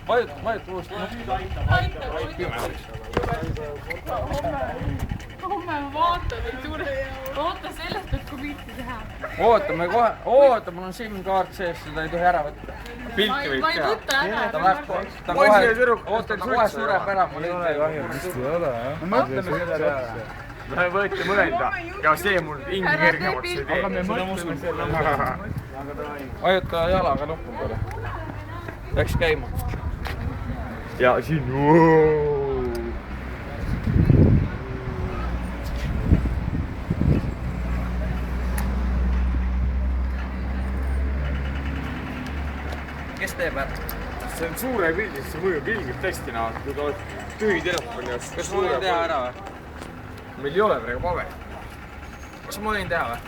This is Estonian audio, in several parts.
vajuta uuesti. Homme ma vaatan, et oota sellest, et kui pilti teha. Ootame kohe, oota, mul on SIM-kaart sees, seda ei tohi ära võtta. Pilti võib Ma ei teha. võta ära. Ta kohe sureb ära, mul ei ole kahju. vist ei ole, jah. me mõtleme selle peale. Me võite mõelda ja see mul hingi kergemaks ei tee. Aga me mõtleme selle peale. Vajuta jalaga nuppu peale. Läks käima. Ja siin Kes teeb ära? see on suure pildis, see mõjub ilgelt hästi näha, kui ta oled tühi telefoni ja Kas ma võin teha ära või? Meil ei ole praegu paber. Kas ma võin teha või?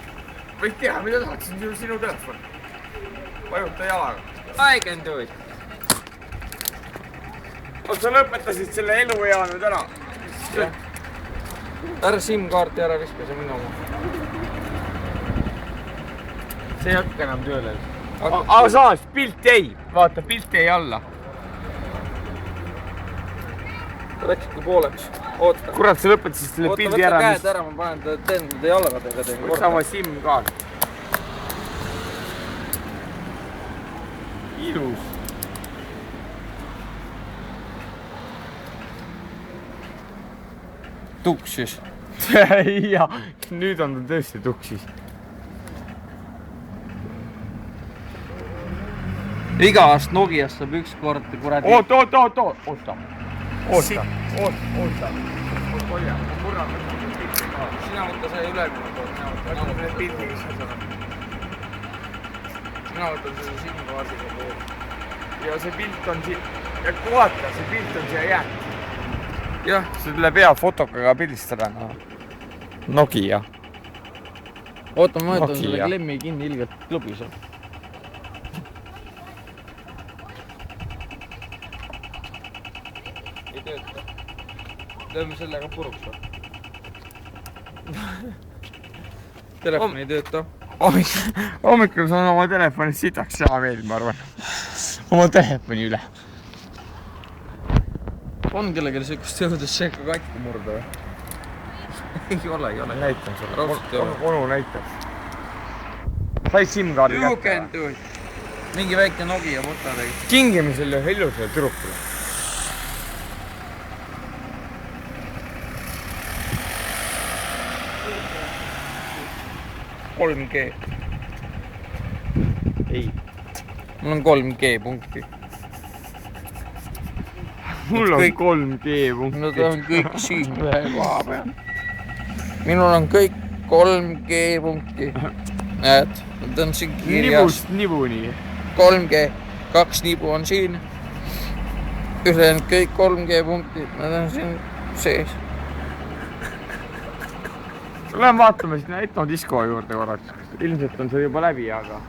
Võid teha, mida tahad, see on sinu telefon. Vajuta jalaga. I can do it. Sa lõpetasid selle eluea nüüd ära. Ära SIM-kaarti ära viska, see on minu oma. See ei hakka enam tööle. Aga saas, pilt jäi. Vaata, pilt jäi alla. Ta läkski pooleks. Oota. Kurat, sa lõpetasid selle Oota, pildi ära. võta käed ära, ma panen teen jalgadega teen Võta korda. oma SIM-kaart. Ilus. Tuksis. Ja, nüüd on ta tõesti tuksis. Igast Nokiast saab üks kord kuradi. Oota. Olja, ma murran võtan pilti ka. Sina võtta see ülemine poolt. Võtan selle pildi, mis sa saad. Mina võtan selle SIM-kaardiga pool. Ja see pilt on siin. Ja vaata, see pilt on siia jäänud. Jah. See tuleb hea fotokaga pildistada. Nokia. Oota, ma võtan Nokia. selle klemmi kinni, ilgelt klubis on. Ei tööta. Lööme sellega puruks või? Telefon ei tööta. Hommikul saan oma telefonist sitaks hea meel, ma arvan. Oma telefoni üle. On kellelgi sellist jõudus seega katki murda või? Ei ole. Näitan sulle. Raudselt ei ole. Onu näitab. Said SIM-kaardi You can do it. Mingi väike Nokia võta tegi. Kingime selle ilusale tüdrukule. Ei. Mul on 3G punkti. Mul on kõik- 3G punkti. Nad on kõik siin ühe koha peal. Minul on kõik 3G punkti. Näed, nad on siin kirjas. Nibust nibuni. 3G, 2 nibu on siin. Ülejäänud kõik 3G punktid, nad on siin sees. Lähen vaatame sinna etnodisko juurde korraks. Ilmselt on see juba läbi, aga